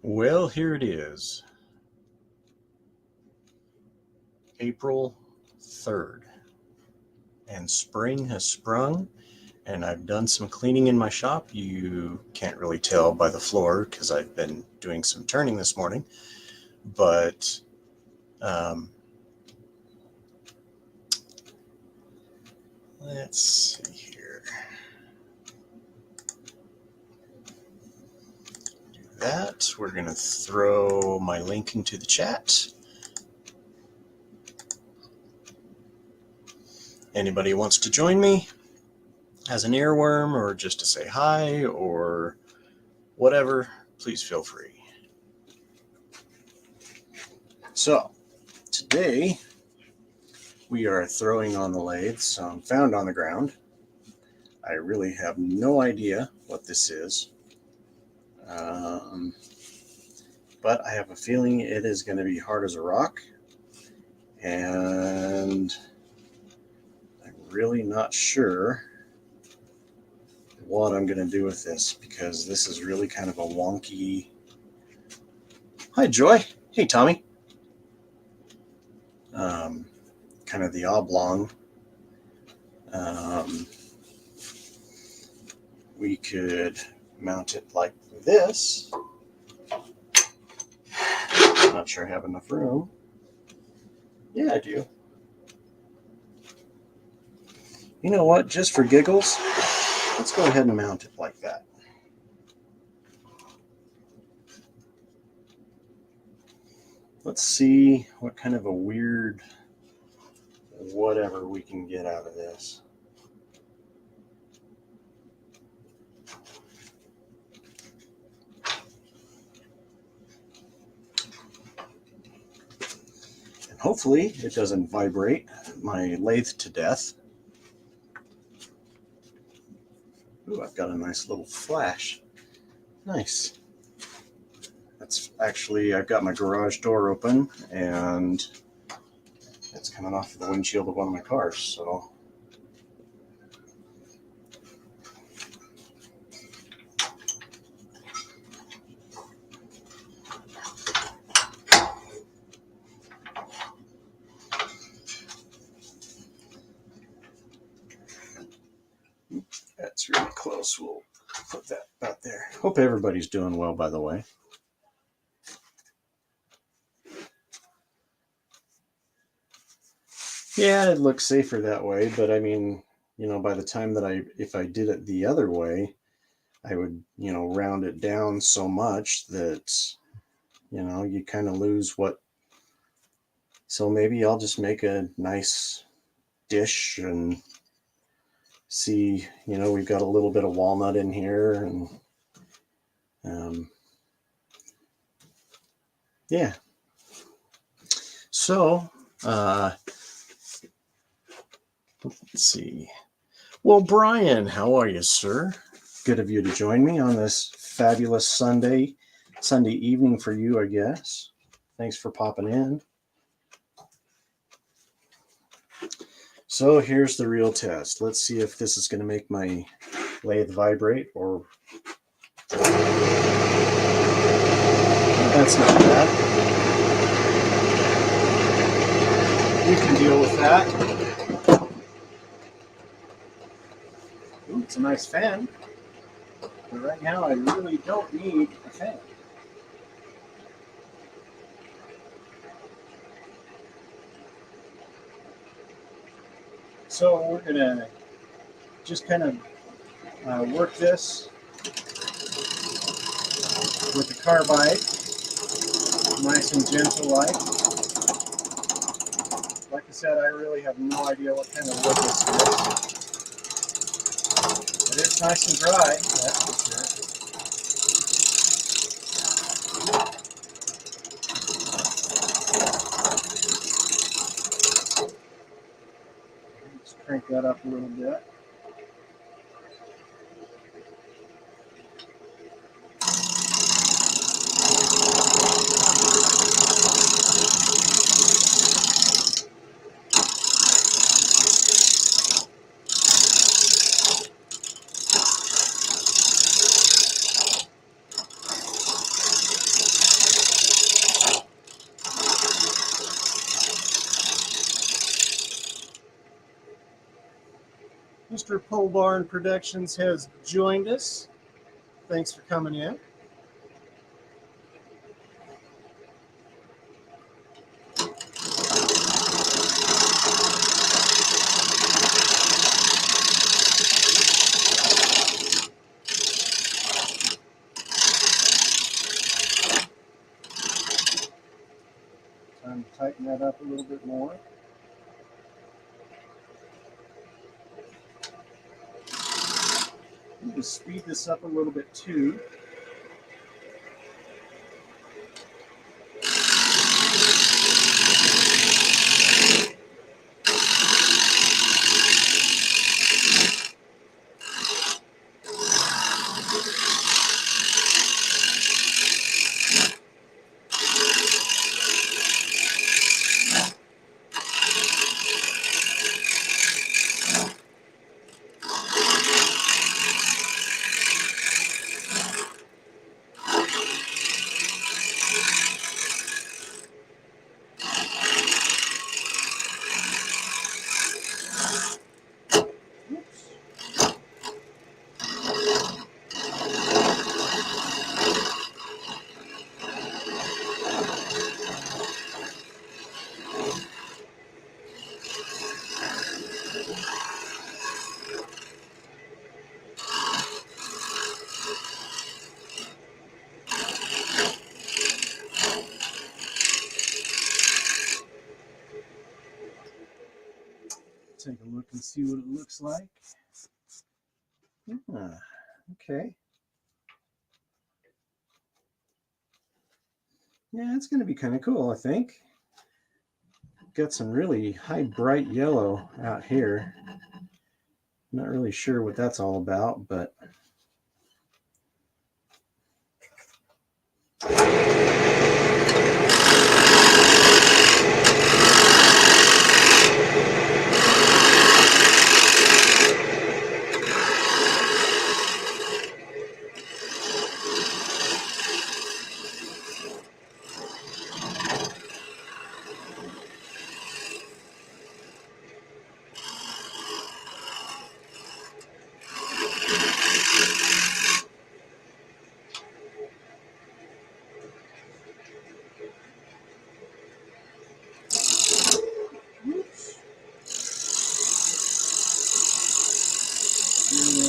Well, here it is, April 3rd, and spring has sprung, and I've done some cleaning in my shop. You can't really tell by the floor because I've been doing some turning this morning, but let's see here. Do that. We're going to throw my link into the chat. Anybody who wants to join me as an earworm or just to say hi or whatever, please feel free. So, today we are throwing on the lathe some found on the ground. I really have no idea what this is, but I have a feeling it is going to be hard as a rock, and I'm really not sure what I'm going to do with this because this is really kind of a wonky. Hi, Joy. Hey, Tommy. Kind of the oblong. We could mount it like this. I'm not sure I have enough room. Yeah, I do. You know what? Just for giggles, let's go ahead and mount it like that. Let's see what kind of a weird whatever we can get out of this. And hopefully it doesn't vibrate my lathe to death. Ooh, I've got a nice little flash. Nice. That's actually, I've got my garage door open and it's coming off the windshield of one of my cars, so. That's really close. We'll put that about there. Hope everybody's doing well, by the way. Yeah, it looks safer that way, but I mean, you know, by the time that if I did it the other way, I would, you know, round it down so much that, you know, you kind of lose what. So maybe I'll just make a nice dish and see, you know, we've got a little bit of walnut in here and, yeah. So, let's see. Well, Brian, how are you, sir? Good of you to join me on this fabulous Sunday evening for you, I guess. Thanks for popping in. So here's the real test. Let's see if this is going to make my lathe vibrate or... That's not bad. We can deal with that. Ooh, it's a nice fan. But right now I really don't need a fan. So we're going to just kind of work this with the carbide, nice and gentle like. Like I said, I really have no idea what kind of wood this is. But it's nice and dry, that's for sure. Let's crank that up a little bit. Mr. Pole Barn Productions has joined us. Thanks for coming in. Time to tighten that up a little bit more. I'm going to speed this up a little bit too. Take a look and see what it looks like. Okay. Yeah, it's going to be kind of cool, I think. Got some really high bright yellow out here. Not really sure what that's all about, but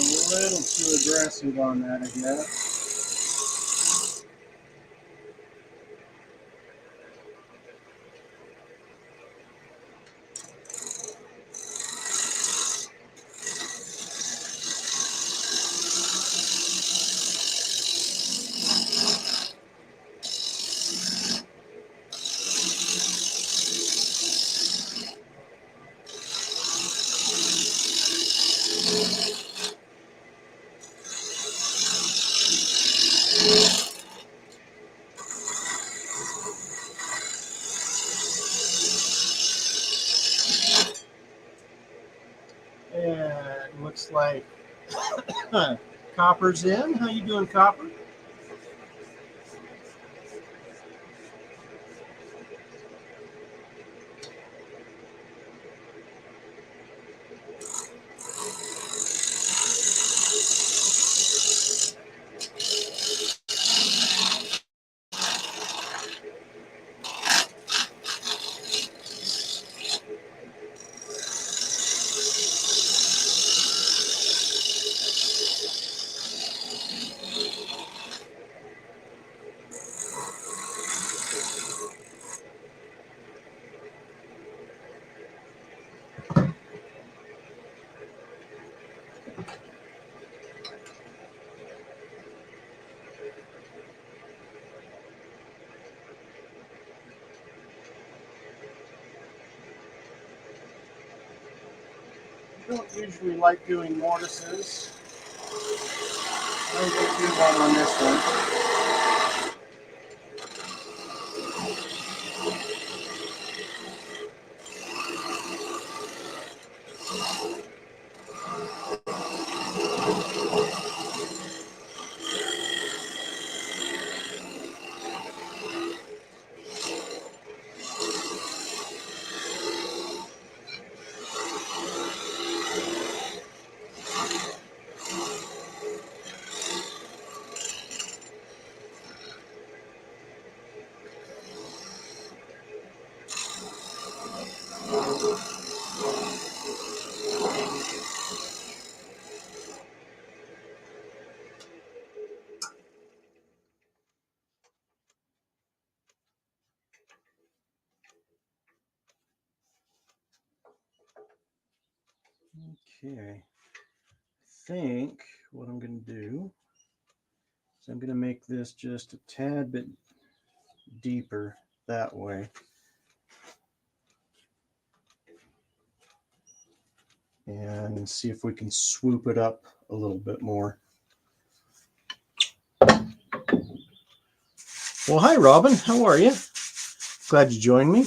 a little too aggressive on that, I guess. And looks like Copper's in. How you doing, Copper? I don't usually like doing mortises. I'm going to do one on this one. Okay, I think what I'm going to do is I'm going to make this just a tad bit deeper that way. And see if we can swoop it up a little bit more. Well, hi, Robin. How are you? Glad you joined me.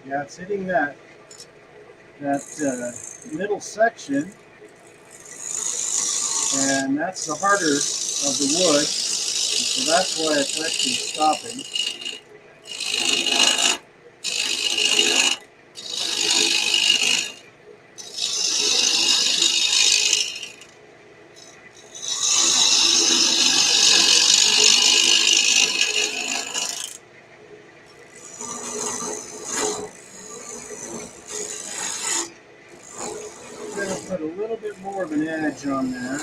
Yeah, it's hitting that middle section, and that's the harder of the wood, so that's why it's actually stopping. I'm going to put a little bit more of an edge on that.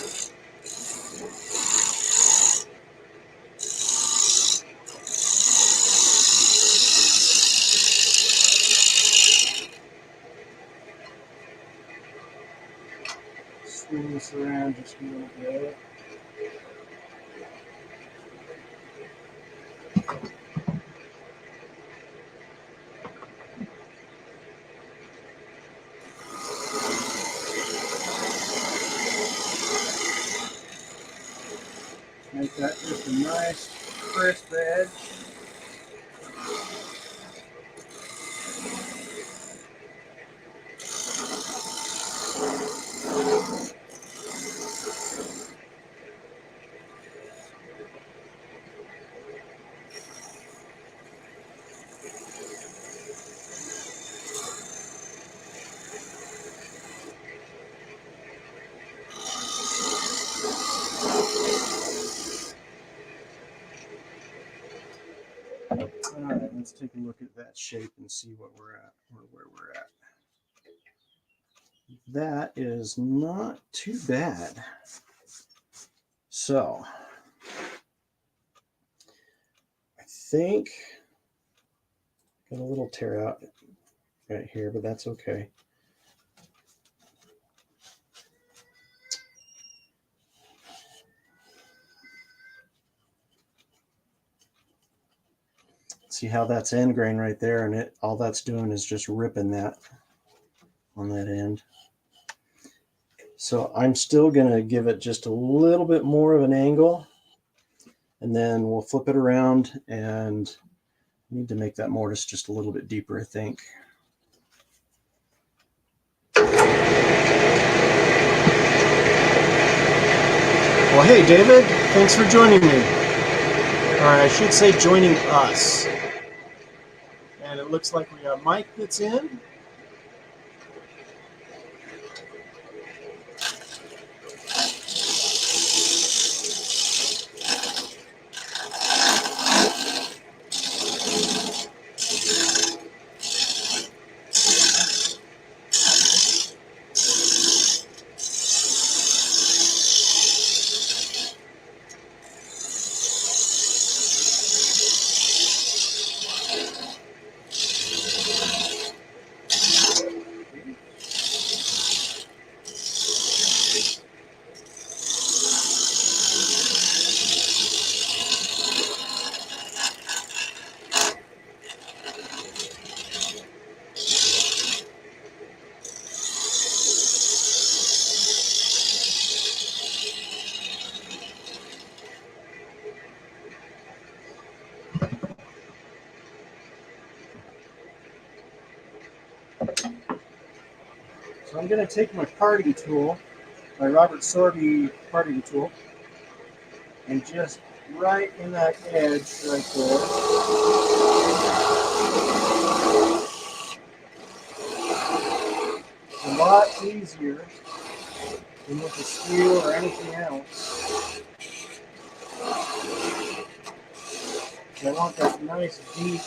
Swing this around just a little bit. Make that just a nice crisp edge. All right, let's take a look at that shape and see what we're at, or where we're at. That is not too bad. So, I think got a little tear out right here, but that's okay. See how that's end grain right there, and all that's doing is just ripping that on that end. So I'm still going to give it just a little bit more of an angle, and then we'll flip it around, and need to make that mortise just a little bit deeper, I think. Well, hey, David, thanks for joining me. Or I should say joining us. And it looks like we got Mike that's in. So I'm going to take my parting tool my Robert Sorby parting tool, and just right in that edge right there. It's a lot easier than with a skew or anything else. I want that nice deep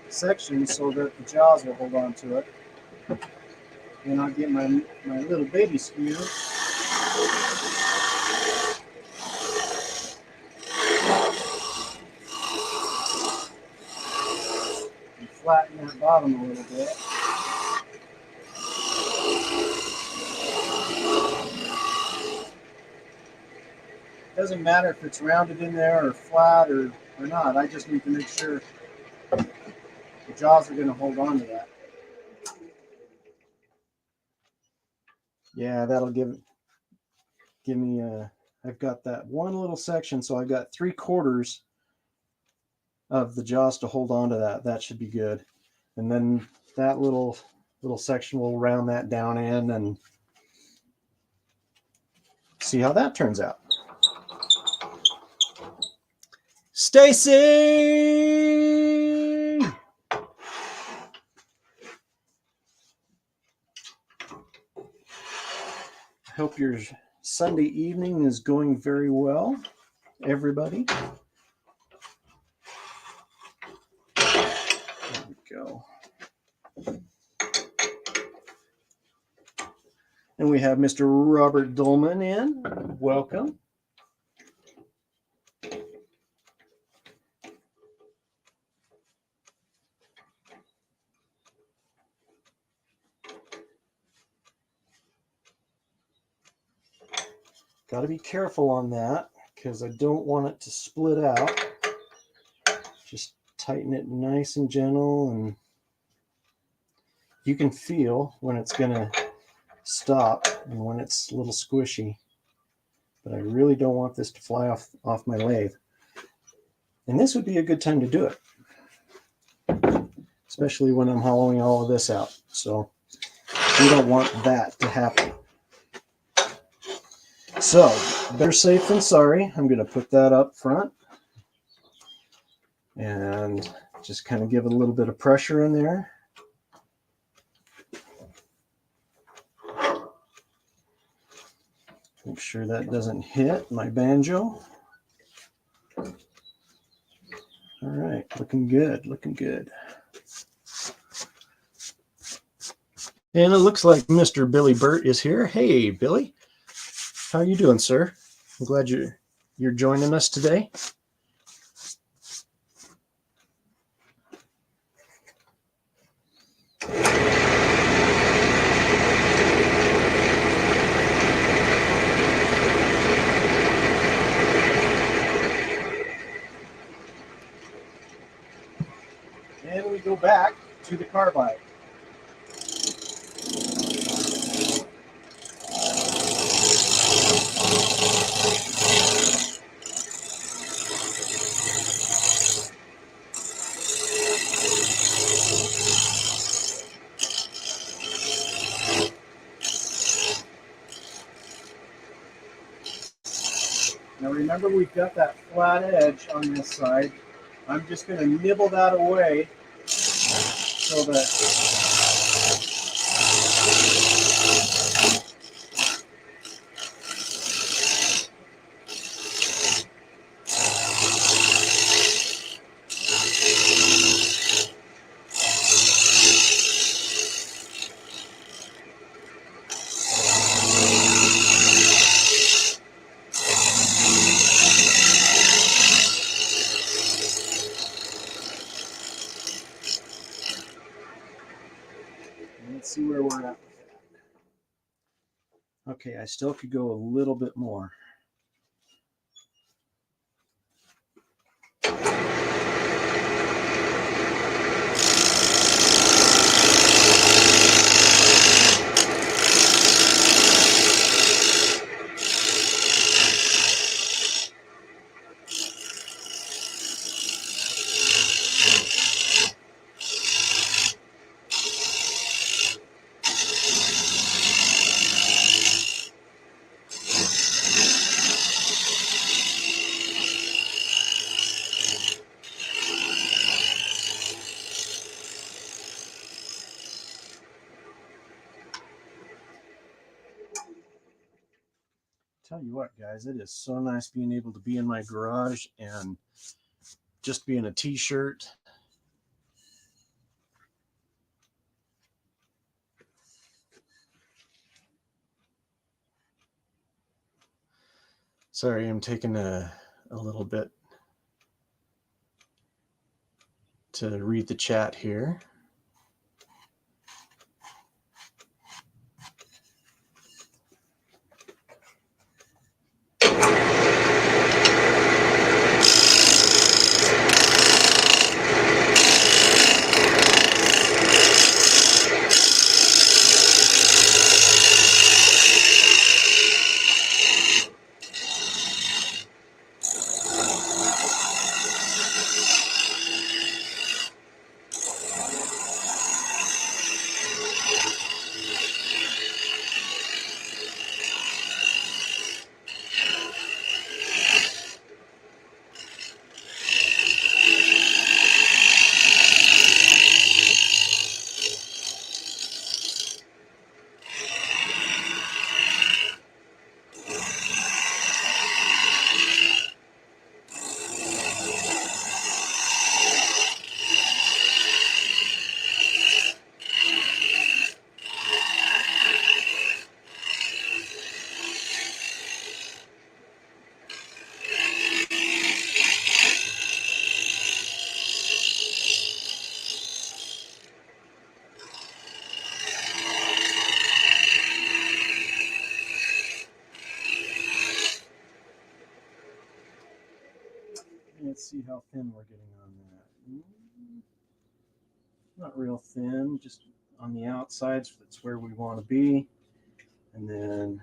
section so that the jaws will hold on to it. And I'll get my little baby skew and flatten that bottom a little bit. Doesn't matter if it's rounded in there or flat or not. I just need to make sure the jaws are going to hold on to that. Yeah, that'll give me I've got that one little section, so I've got 3/4 of the jaws to hold on to that. That should be good. And then that little section will round that down in and see how that turns out. Stacy! I hope your Sunday evening is going very well, everybody. There we go. And we have Mr. Robert Dolman in. Welcome. Got to be careful on that because I don't want it to split out. Just tighten it nice and gentle, and you can feel when it's going to stop and when it's a little squishy. But I really don't want this to fly off my lathe. And this would be a good time to do it, especially when I'm hollowing all of this out. So we don't want that to happen. So better safe than sorry. I'm going to put that up front and just kind of give it a little bit of pressure in there. Make sure that doesn't hit my banjo. All right, looking good, looking good. And it looks like Mr. Billy Burt is here. Hey, Billy. How are you doing, sir? I'm glad you're joining us today. And we go back to the carbide. Now remember, we've got that flat edge on this side. I'm just going to nibble that away so that let's see where we're at. Okay, I still could go a little bit more. tell you what, guys, it is so nice being able to be in my garage and just be in a t-shirt. Sorry, I'm taking a little bit to read the chat here. Let's see how thin we're getting on that. Not real thin, just on the outsides. That's where we want to be. And then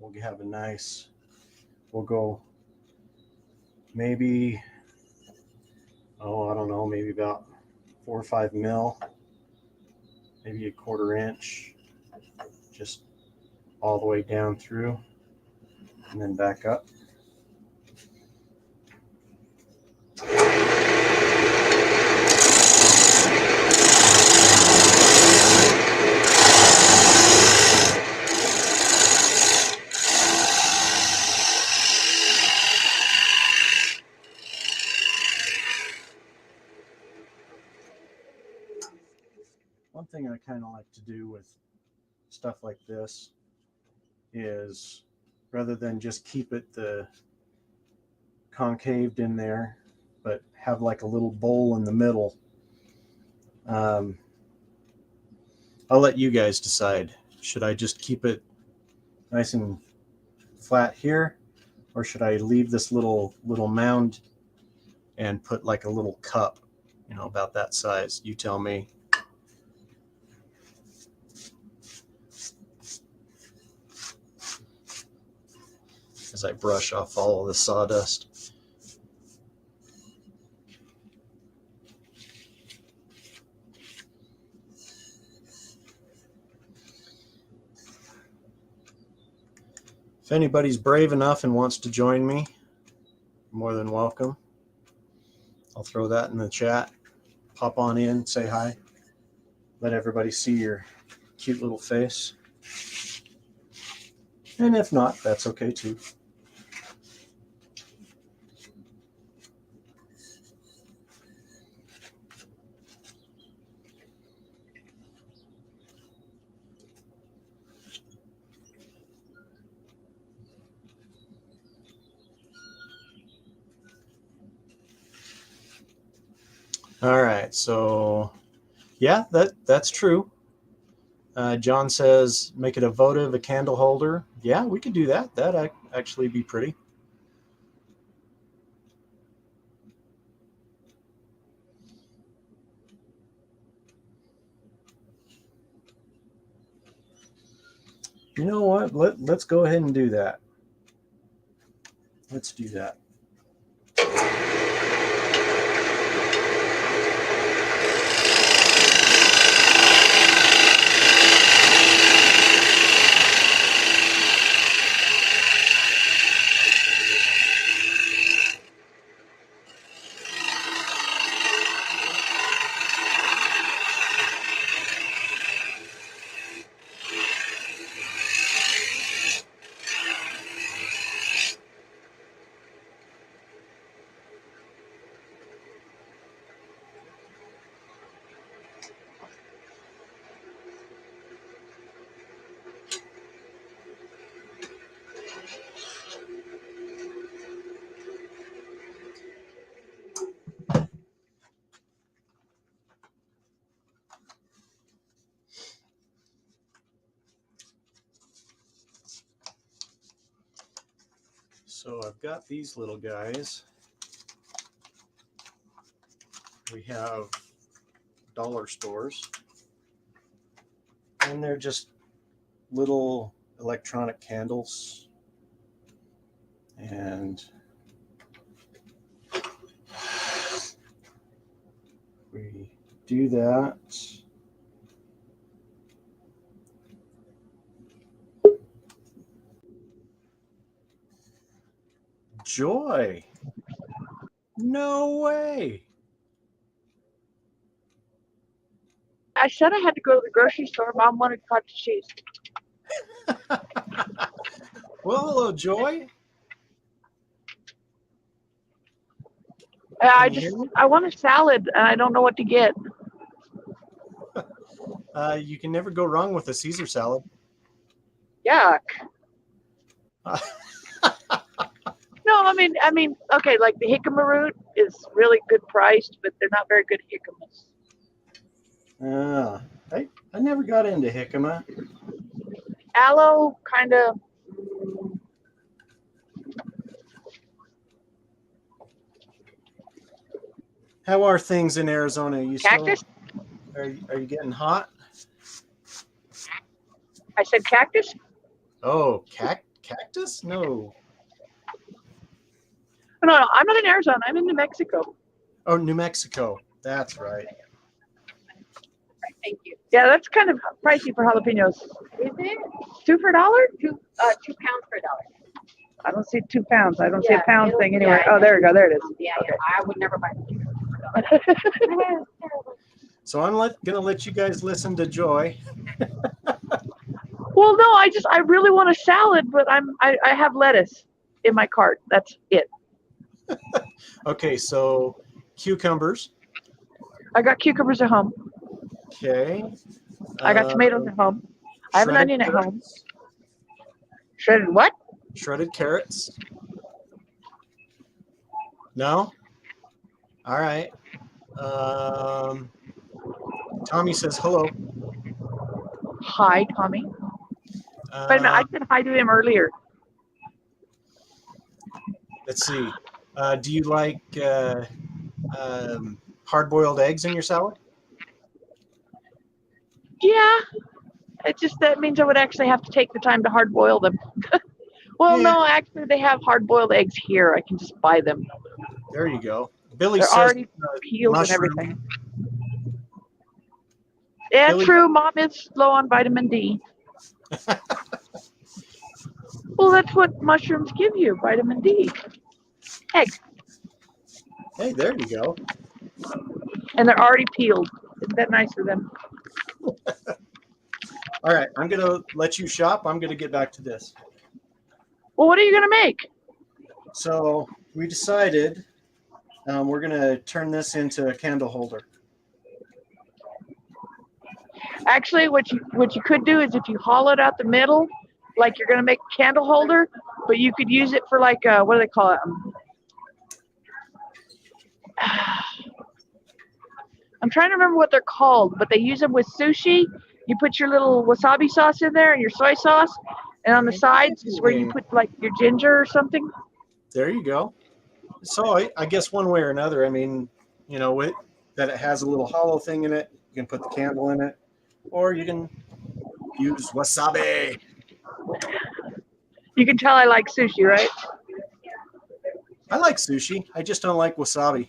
we'll have a nice, we'll go maybe, I don't know, maybe about 4 or 5 mil, maybe a 1/4 inch, just all the way down through and then back up. One thing I kind of like to do with stuff like this is, rather than just keep it the concaved in there, but have like a little bowl in the middle. I'll let you guys decide. Should I just keep it nice and flat here, or should I leave this little mound and put like a little cup, about that size? You tell me. As I brush off all of the sawdust. If anybody's brave enough and wants to join me, more than welcome. I'll throw that in the chat. Pop on in, say hi. Let everybody see your cute little face. And if not, that's okay too. All right, so yeah, that's true. John says, make it a votive, a candle holder. Yeah, we could do that. That'd actually be pretty. You know what? Let's go ahead and do that. Let's do that. So I've got these little guys. We have dollar stores, and they're just little electronic candles. And we do that. Joy. No way. I said I had to go to the grocery store. Mom wanted cottage cheese. Well, hello, Joy. I want a salad, and I don't know what to get. You can never go wrong with a Caesar salad. Yuck. No, I mean, okay, like the jicama root is really good priced, but they're not very good jicamas. I never got into jicama. Aloe, kind of. How are things in Arizona? Cactus? Are you getting hot? I said cactus? Oh, cactus? No. No, I'm not in Arizona. I'm in New Mexico. Oh, New Mexico. That's right. Thank you. Yeah, that's kind of pricey for jalapenos. Is it? $2 for $1? 2 pounds for $1. I don't see 2 pounds. I don't see a pound it'll- thing anywhere. yeah, Oh, there we go. There it is. Yeah, Okay. I would never buy $2 for $1. So I'm going to let you guys listen to Joy. Well, no, I really want a salad, but I have lettuce in my cart. That's it. Okay, so cucumbers. I got cucumbers at home. Okay. I got tomatoes at home. I have an onion at home. Shredded what? Shredded carrots. No? All right. Tommy says hello. Hi, Tommy. Wait a minute, I said hi to him earlier. Let's see. Do you like hard-boiled eggs in your salad? Yeah. That means I would actually have to take the time to hard boil them. Well, Yeah. no, actually they have hard boiled eggs here. I can just buy them. There you go. Billy They're says already peeled mushroom. and everything. Yeah, Billy- true. Mom is low on vitamin D. Well, that's what mushrooms give you, vitamin D. Eggs. Hey, there you go. And they're already peeled. Isn't that nice of them? All right, I'm going to let you shop. I'm going to get back to this. Well, what are you going to make? So we decided we're going to turn this into a candle holder. Actually, what you could do is if you hollow it out the middle, like you're going to make a candle holder, but you could use it for like, what do they call it? I'm trying to remember what they're called, but they use them with sushi. You put your little wasabi sauce in there and your soy sauce, and on the sides is where you put like your ginger or something. There you go. So I guess one way or another, I mean, you know, that it has a little hollow thing in it. You can put the candle in it, or you can use wasabi. You can tell I like sushi, right? I like sushi. I just don't like wasabi.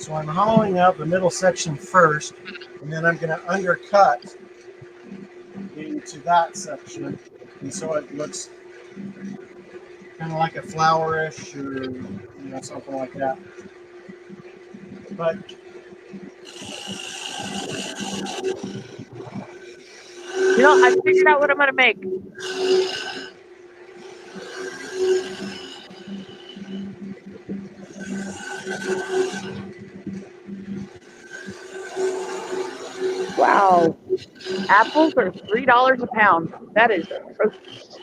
So I'm hollowing out the middle section first, and then I'm going to undercut into that section, and so it looks kind of like a flourish or something like that. But I figured out what I'm gonna make. Wow. Apples are $3 a pound. That is atrocious.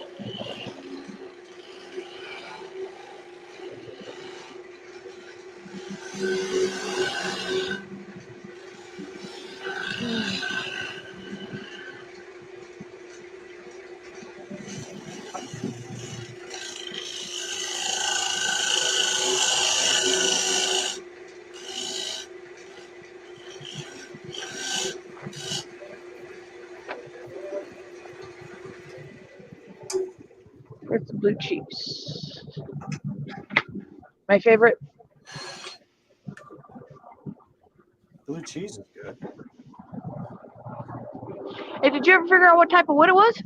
Where's the blue cheese? My favorite. blue cheese is good. Hey, did you ever figure out what type of wood it was?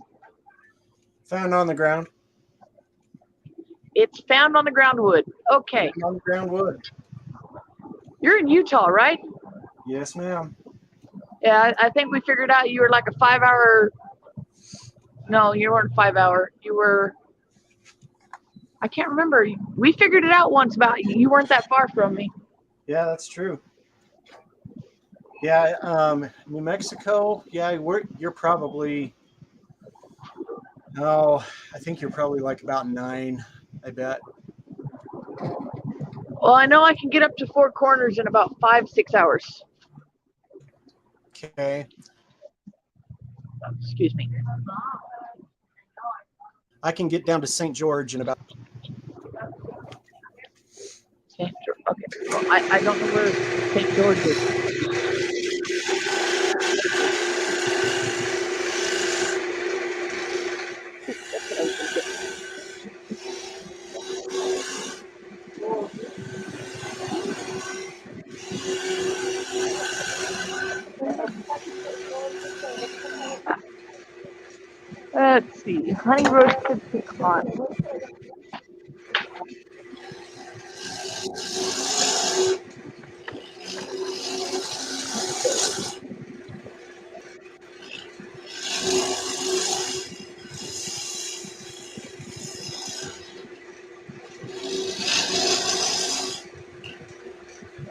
Found on the ground. It's found on the ground wood. Okay. Found on the ground wood. You're in Utah, right? Yes, ma'am. Yeah, I think we figured out you were like a 5-hour. No, you weren't 5-hour. You were. I can't remember. We figured it out once about you weren't that far from me. Yeah, that's true. Yeah, New Mexico. Yeah, you're probably. Oh, I think you're probably like about 9. I bet. Well, I know I can get up to Four Corners in about 5-6 hours. Okay. Excuse me. I can get down to St. George in about. Okay. Well, I don't know where St. George is. Let's see. Honey roasted pecan.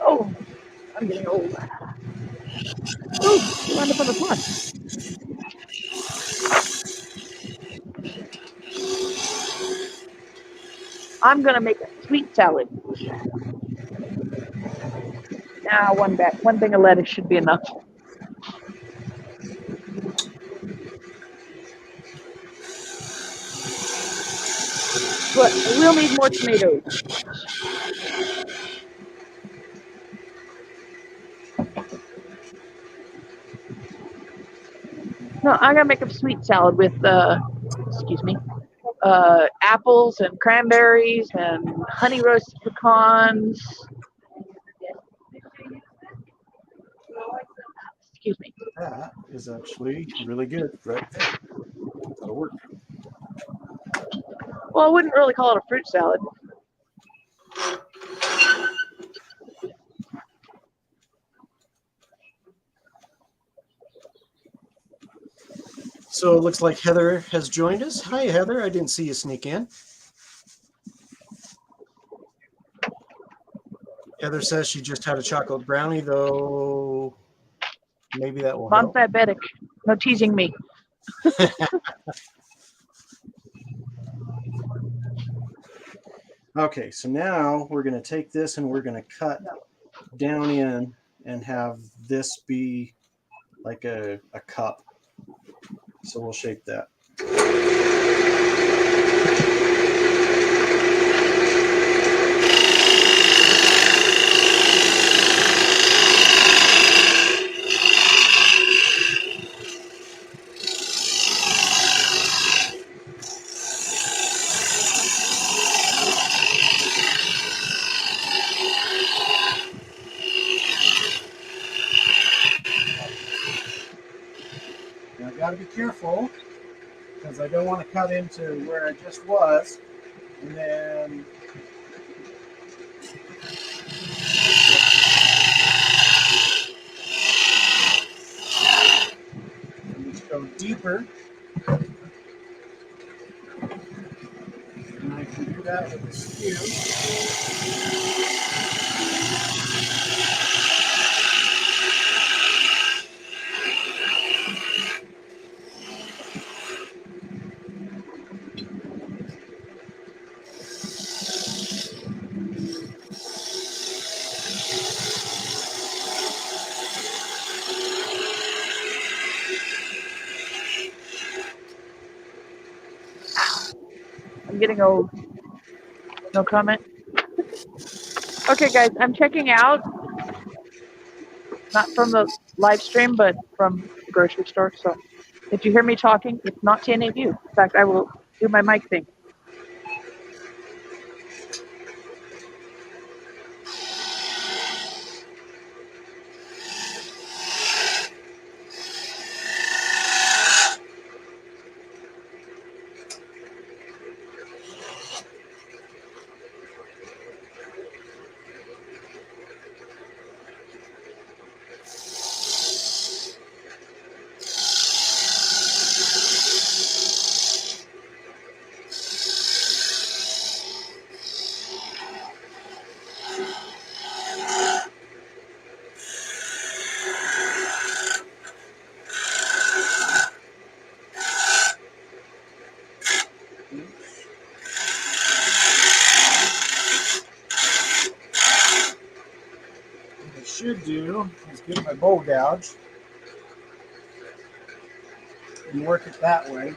Oh, I'm getting old. Oh, you wound up on the pond. I'm gonna make a sweet salad. Now, one thing of lettuce should be enough. But I will need more tomatoes. No, I'm gonna make a sweet salad with excuse me, apples and cranberries and honey roasted pecans. Excuse me. That is actually really good right there. That'll work. Well, I wouldn't really call it a fruit salad. So it looks like Heather has joined us. Hi, Heather. I didn't see you sneak in. Heather says she just had a chocolate brownie, though maybe that will Mom's help. diabetic. No teasing me. Okay, so now we're going to take this and we're going to cut down in and have this be like a cup. So we'll shape that. to be careful because I don't want to cut into where I just was, and then go deeper. And I can do that with a skew. I'm getting old. No comment. Okay, guys, I'm checking out. Not from the live stream, but from the grocery store. So if you hear me talking, it's not to any of you. In fact, I will do my mic thing. What I should do is get my bowl gouge and work it that way.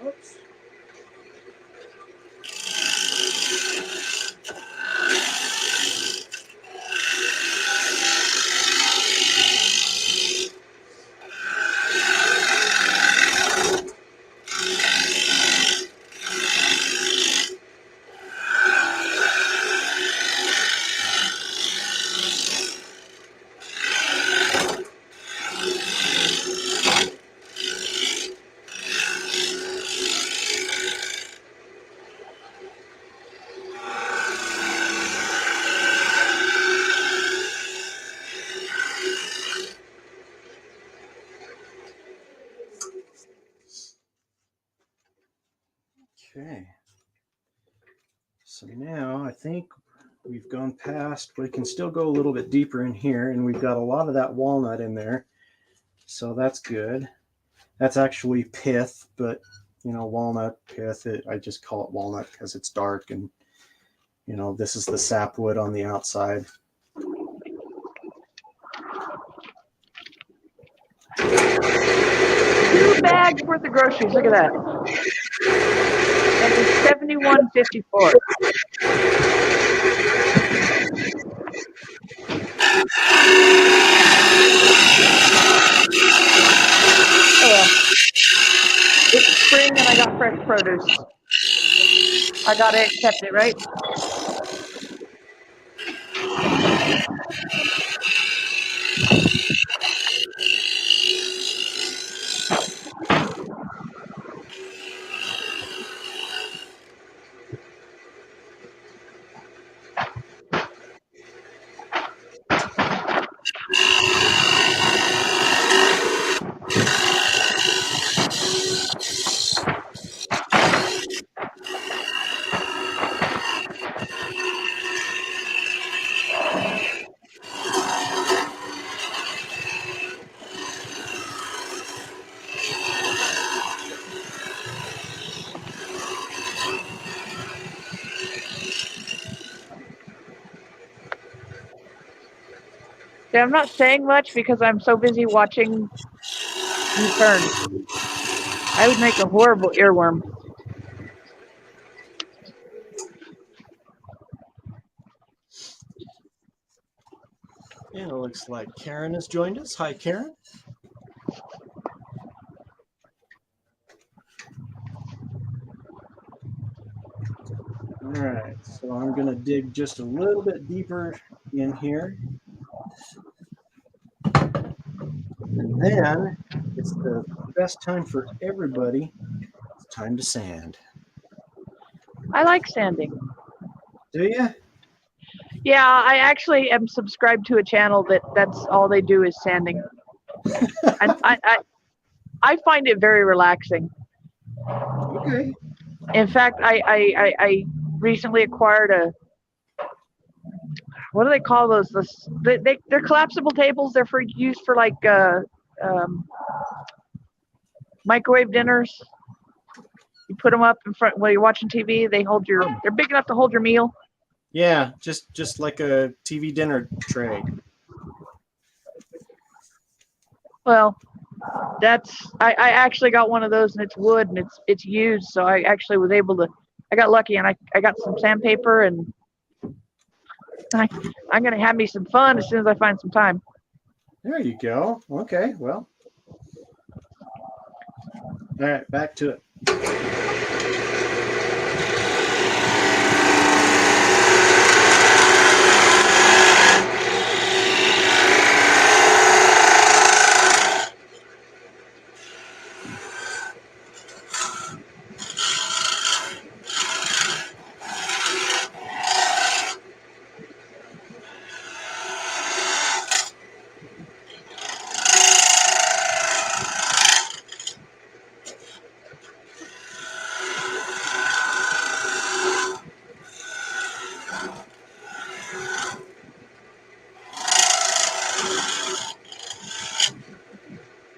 Whoops. Okay. So now I think we've gone past, we can still go a little bit deeper in here, and we've got a lot of that walnut in there. So that's good. That's actually pith, but you know, walnut pith, I just call it walnut because it's dark, and you know, this is the sapwood on the outside. 2 bags worth of groceries. Look at that. And it's $71.54. Oh well. It's spring and I got fresh produce. I gotta accept it, right? Yeah, I'm not saying much because I'm so busy watching you turn. I would make a horrible earworm. And it looks like Karen has joined us. Hi, Karen. All right, so I'm going to dig just a little bit deeper in here. And then it's the best time for everybody. It's time to sand. I like sanding. Do you? Yeah, I actually am subscribed to a channel that's all they do is sanding. And I find it very relaxing. Okay. In fact, I recently acquired a, what do they call those? They're collapsible tables. They're used for like um, microwave dinners. You put them up in front while you're watching TV. They're big enough to hold your meal. Yeah, just like a TV dinner tray. Well, I actually got one of those, and it's wood, and it's used. So I actually was able to. I got lucky, and I got some sandpaper, and I'm gonna have me some fun as soon as I find some time. There you go. Okay, well. All right, back to it.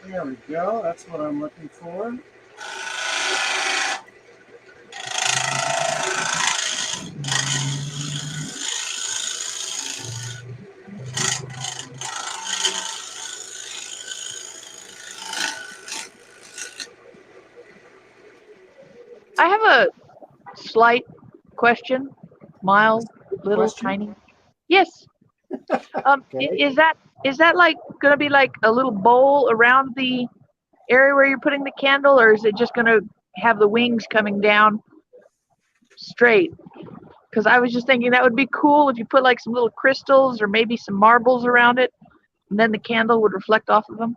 There we go. That's what I'm looking for. I have a slight question, mild, little, Question? tiny. Yes. Okay. Is that like gonna be like a little bowl around the area where you're putting the candle, or is it just gonna have the wings coming down straight? Because I was just thinking that would be cool if you put like some little crystals or maybe some marbles around it, and then the candle would reflect off of them.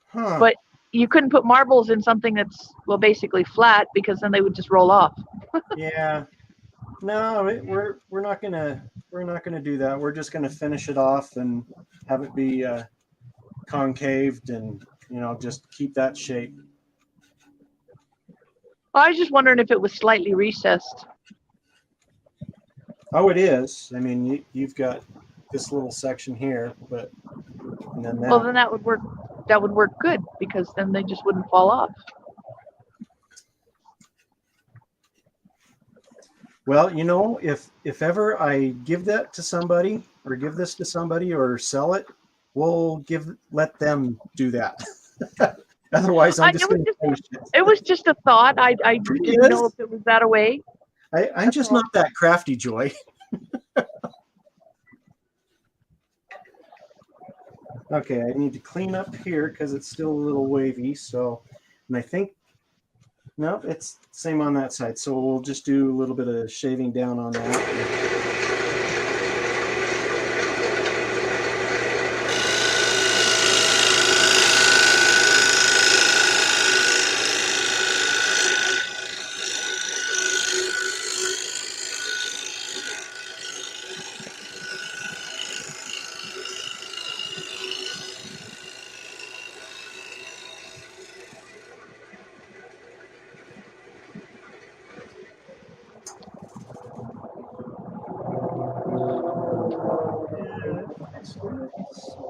Huh. But you couldn't put marbles in something that's, well, basically flat, because then they would just roll off. Yeah. No, we're not gonna do that. We're just gonna finish it off and have it be concaved, and just keep that shape. Well, I was just wondering if it was slightly recessed. Oh, it is. I mean, you've got this little section here, and then that. Well, then that would work. That would work good, because then they just wouldn't fall off. Well, if ever I give that to somebody, or give this to somebody, or sell it, we'll let them do that. Otherwise, I'm just going to finish it. It was just a thought. I didn't know if it was that away. I'm just not that crafty, Joy. Okay, I need to clean up here because it's still a little wavy. So, and I think, no, it's same on that side. So we'll just do a little bit of shaving down on that.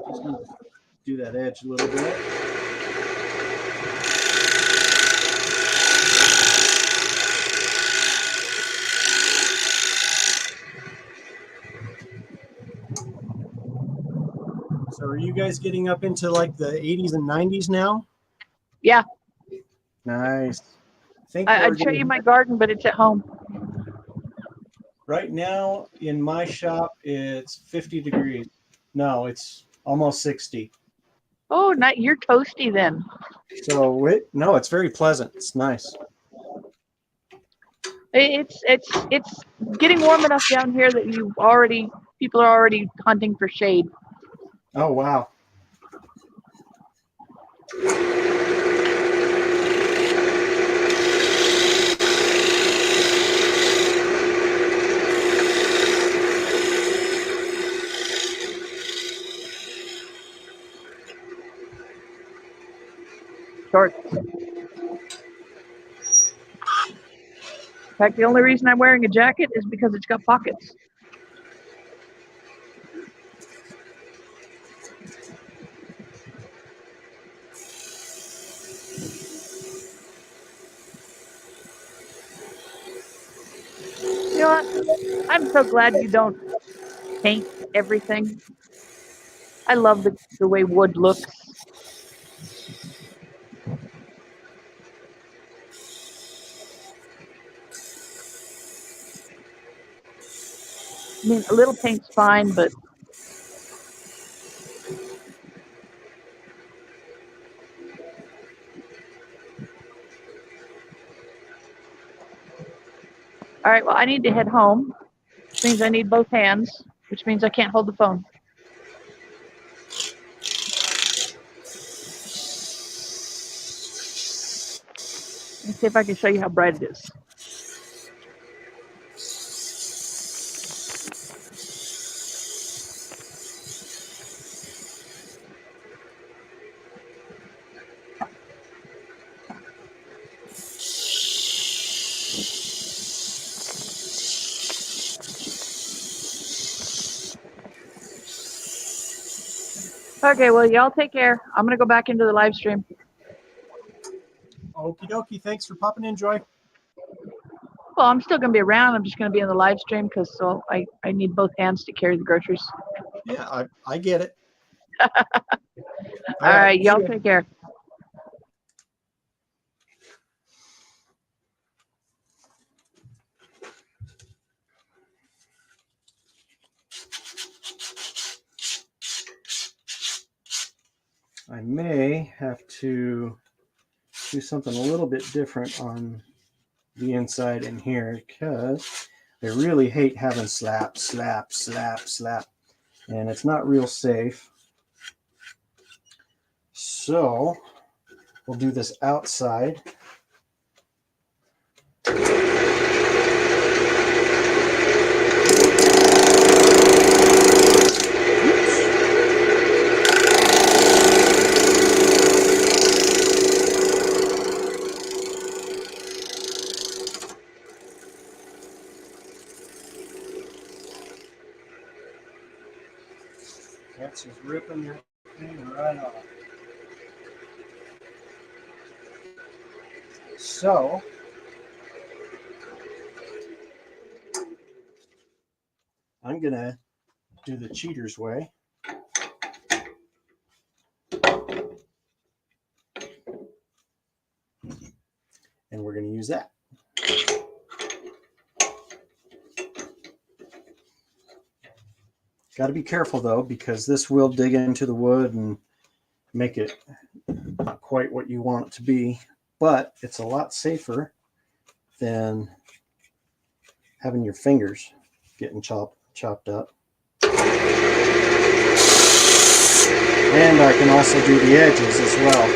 Just need to do that edge a little bit. So are you guys getting up into like the 80s and 90s now? Yeah. Nice. I'd show you my garden, but it's at home. Right now in my shop, it's 50 degrees. No, it's almost 60. Oh, not you're toasty then. So no, it's very pleasant. It's nice. It's getting warm enough down here that people are already hunting for shade. Oh, wow. Shorts. In fact, the only reason I'm wearing a jacket is because it's got pockets. You know what? I'm so glad you don't paint everything. I love the way wood looks. I mean, a little paint's fine, but all right. Well, I need to head home, which means I need both hands, which means I can't hold the phone. Let me see if I can show you how bright it is. Okay, well, y'all take care. I'm going to go back into the live stream. Okie dokie. Thanks for popping in, Joy. Well, I'm still going to be around. I'm just going to be in the live stream because I need both hands to carry the groceries. Yeah, I get it. All right, y'all take care. I may have to do something a little bit different on the inside in here because I really hate having slap, slap, slap, slap, and it's not real safe. So we'll do this outside. That's just ripping your thing right off. So I'm gonna do the cheater's way. And we're gonna use that. Got to be careful though, because this will dig into the wood and make it not quite what you want it to be, but it's a lot safer than having your fingers getting chopped up. And I can also do the edges as well.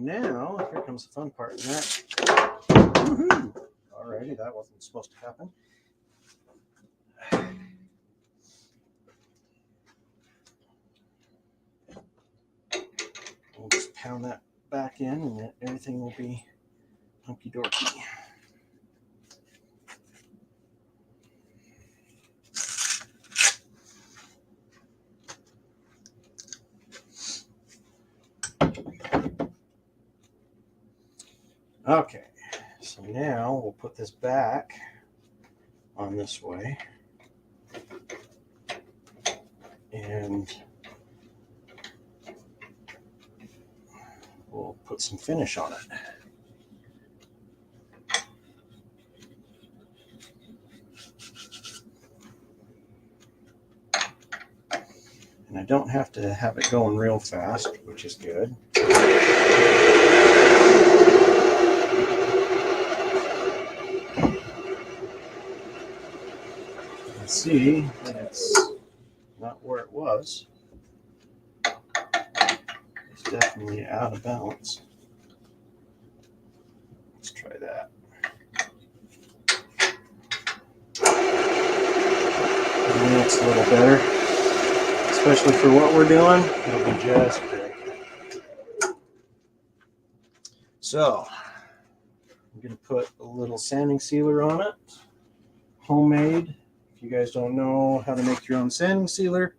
now, here comes the fun part in that. Woohoo! Alrighty, that wasn't supposed to happen. We'll just pound that back in and everything will be hunky dorky. Okay, so now we'll put this back on this way and we'll put some finish on it. And I don't have to have it going real fast, which is good. See that it's not where it was. It's definitely out of balance. Let's try that. And that's a little better, especially for what we're doing. It'll be just great. So I'm going to put a little sanding sealer on it, homemade. If you guys don't know how to make your own sanding sealer,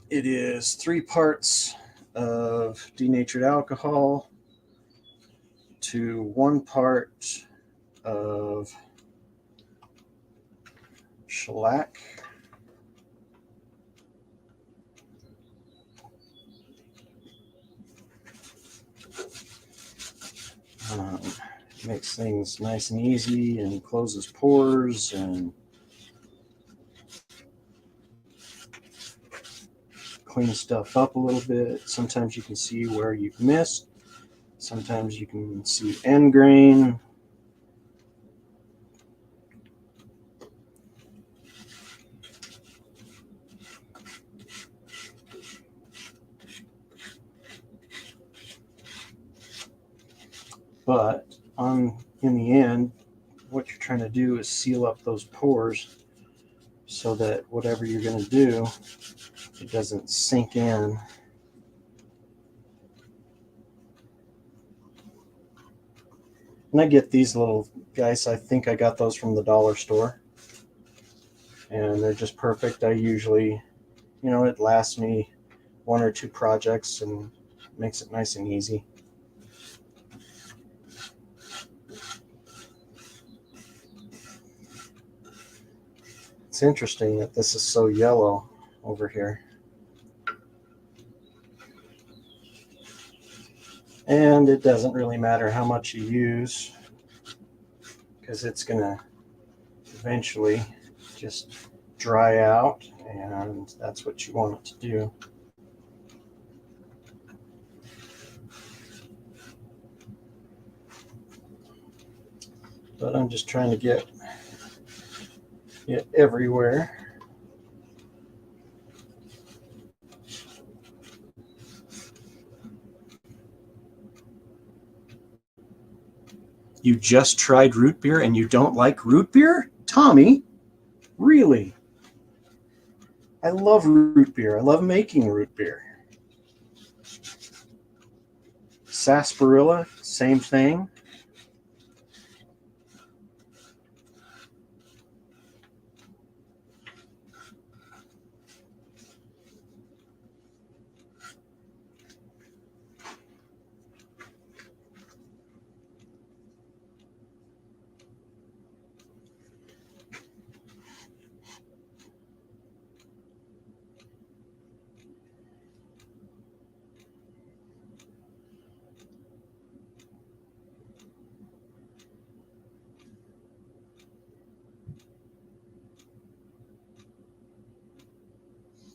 it is 3 parts of denatured alcohol to 1 part of shellac. Makes things nice and easy and closes pores and cleans stuff up a little bit. Sometimes you can see where you've missed. Sometimes you can see end grain. But in the end, what you're trying to do is seal up those pores so that whatever you're going to do, it doesn't sink in. And I get these little guys, I think I got those from the dollar store. And they're just perfect. I usually, it lasts me 1 or 2 projects and makes it nice and easy. It's interesting that this is so yellow over here. And it doesn't really matter how much you use because it's going to eventually just dry out, and that's what you want it to do. But I'm just trying to get it everywhere. You just tried root beer and you don't like root beer? Tommy, really? I love root beer. I love making root beer. Sarsaparilla, same thing.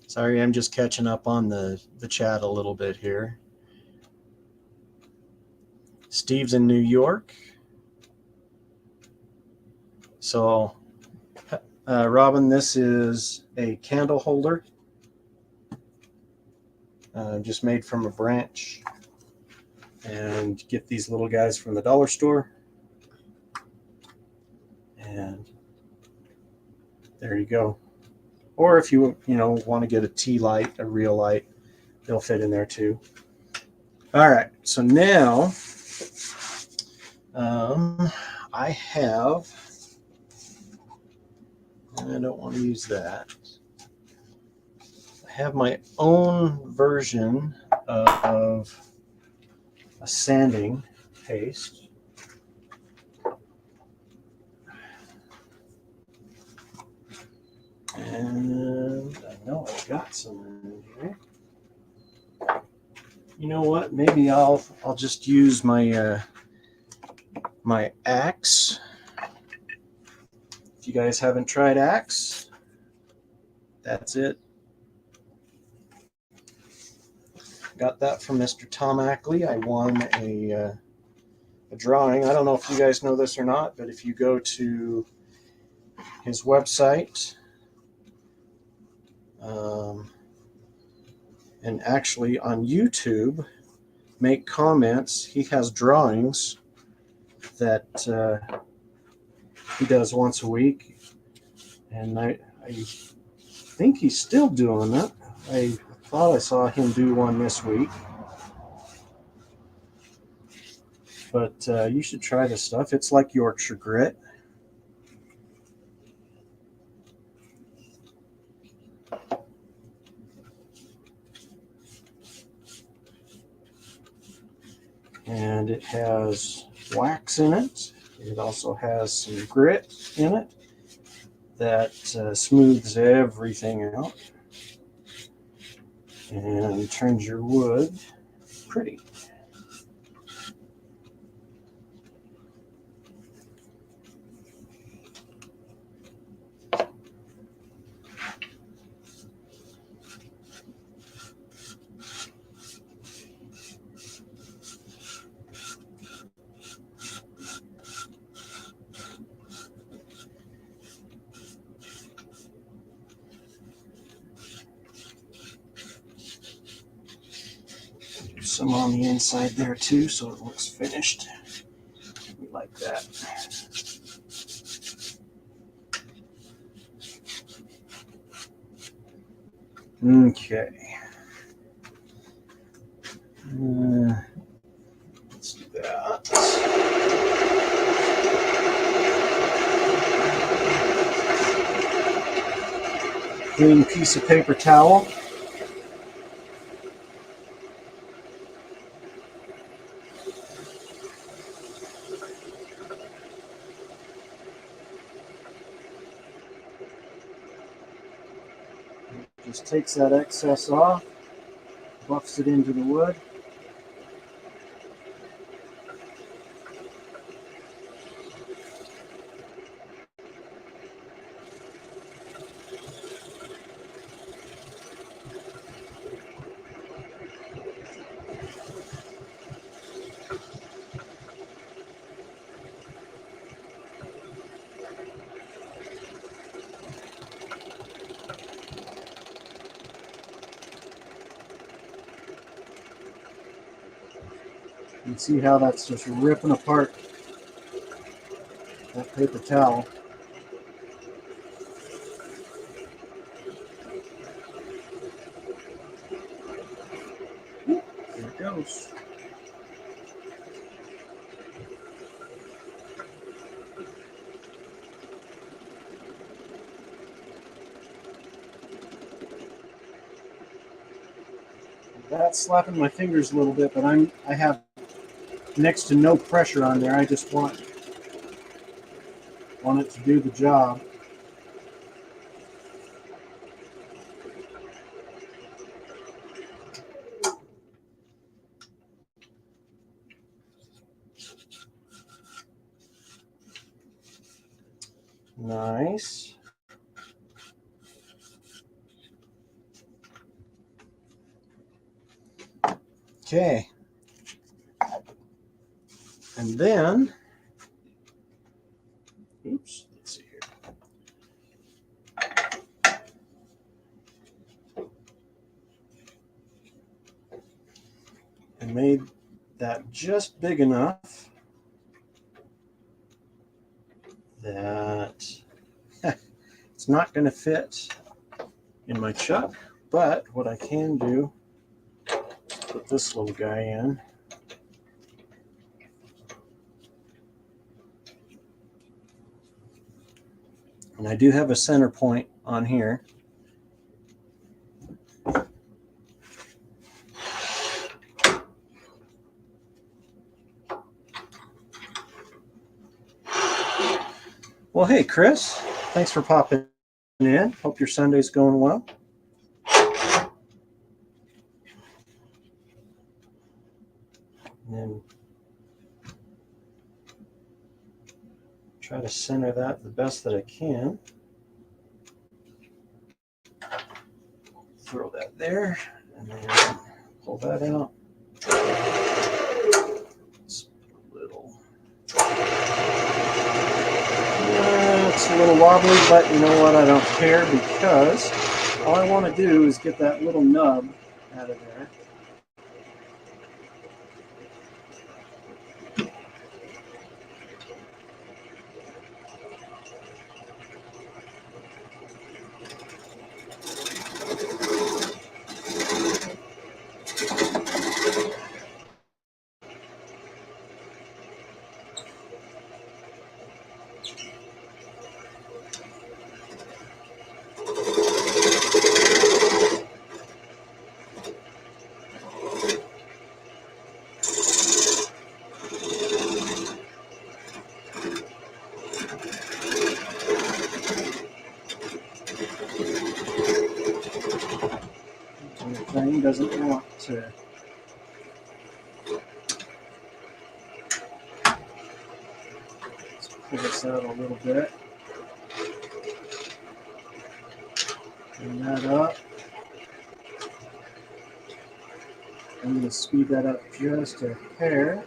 Sorry, I'm just catching up on the chat a little bit here. Steve's in New York. So, Robin, this is a candle holder. just made from a branch. And get these little guys from the dollar store. And there you go. Or if you want to get a tea light, a real light, they'll fit in there too. All right, so now I have, I don't want to use that. I have my own version of a sanding paste. And I know I've got some in here. You know what? Maybe I'll just use my my Axe. If you guys haven't tried Axe, that's it. Got that from Mr. Tom Ackley. I won a drawing. I don't know if you guys know this or not, but if you go to his website, and actually on YouTube, make comments. He has drawings that he does once a week, and I think he's still doing it. I thought I saw him do one this week, but you should try this stuff. It's like Yorkshire grit. And it has wax in it. It also has some grit in it that smooths everything out and turns your wood pretty. Some on the inside there too, so it looks finished. We like that. Okay. Let's do that. Clean piece of paper towel. Just takes that excess off, buffs it into the wood. You can see how that's just ripping apart that paper towel. There it goes. That's slapping my fingers a little bit, but I have next to no pressure on there. I just want it to do the job. Nice. Okay. And then, oops, let's see here. just big enough that it's not going to fit in my chuck, but what I can do is put this little guy in. And I do have a center point on here. Well, hey, Chris, thanks for popping in. Hope your Sunday's going well. And try to center that the best that I can. Throw that there, and then pull that out. It's a little, it's a little wobbly, but you know what? I don't care, because all I want to do is get that little nub out of there. And the thing doesn't want to. Let's pull this out a little bit. Bring that up. I'm going to speed that up just a hair.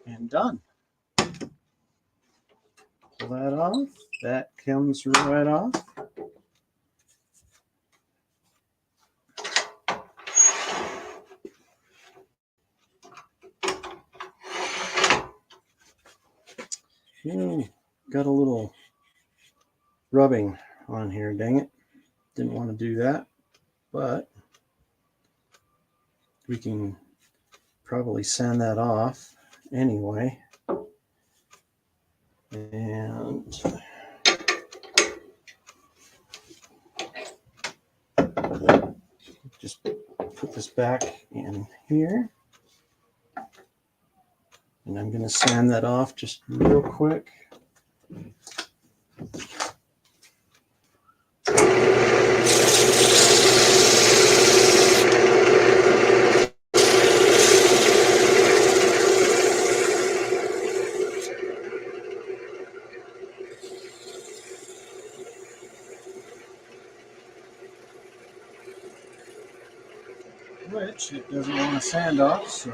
And done. Pull that off. That comes right off. Got a little rubbing on here, dang it. Didn't want to do that, but we can probably sand that off anyway. And just put this back in here. And I'm going to sand that off just real quick. Which it doesn't want to sand off, so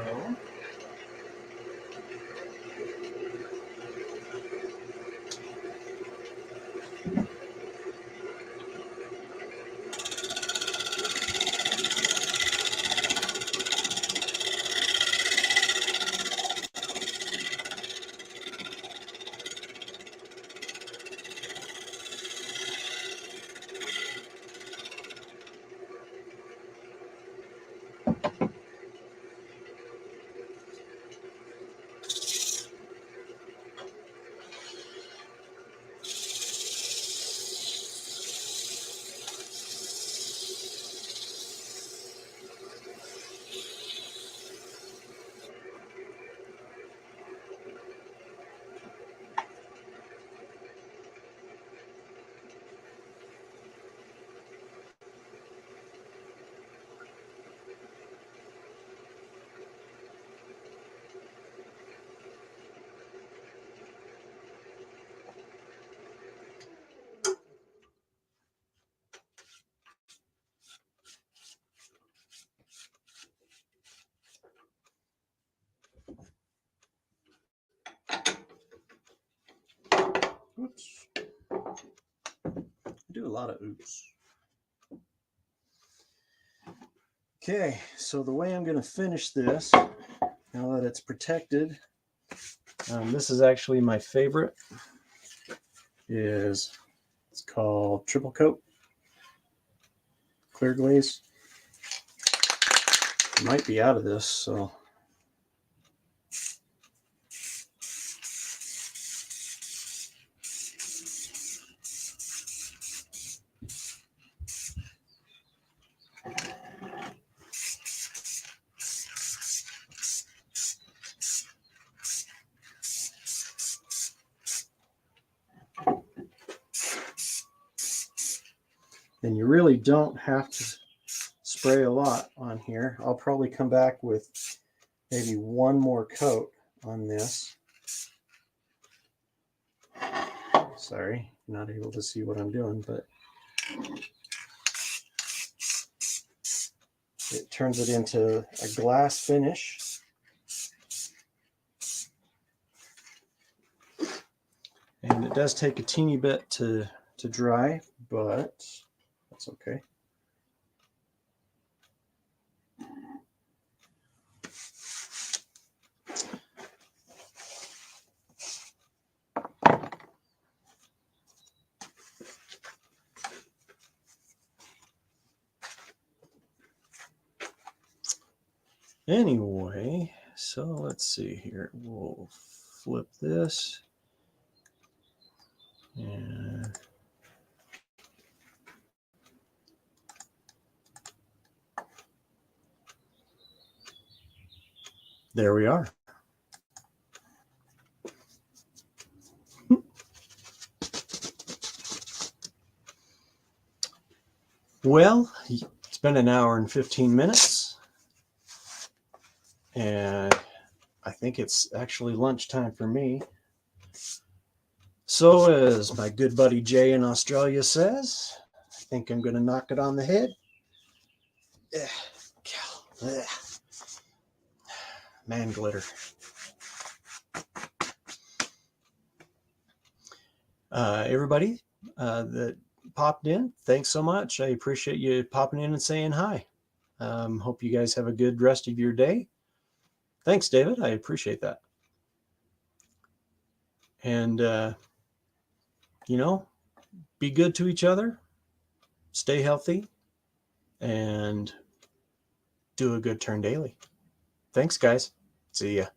do a lot of oops. Okay, so the way I'm going to finish this, now that it's protected, this is actually my favorite. It's called Triple Coat Clear Glaze. Might be out of this, so. And you really don't have to spray a lot on here. I'll probably come back with maybe one more coat on this. Sorry, not able to see what I'm doing, but it turns it into a glass finish. And it does take a teeny bit to dry, but that's okay. Anyway, so let's see here. We'll flip this. And there we are. Well, it's been an hour and 15 minutes. And I think it's actually lunchtime for me. So as my good buddy Jay in Australia says, I think I'm going to knock it on the head. Man glitter. Everybody that popped in, thanks so much. I appreciate you popping in and saying hi. Hope you guys have a good rest of your day. Thanks, David. I appreciate that. And, you know, be good to each other, stay healthy, and do a good turn daily. Thanks, guys. See ya.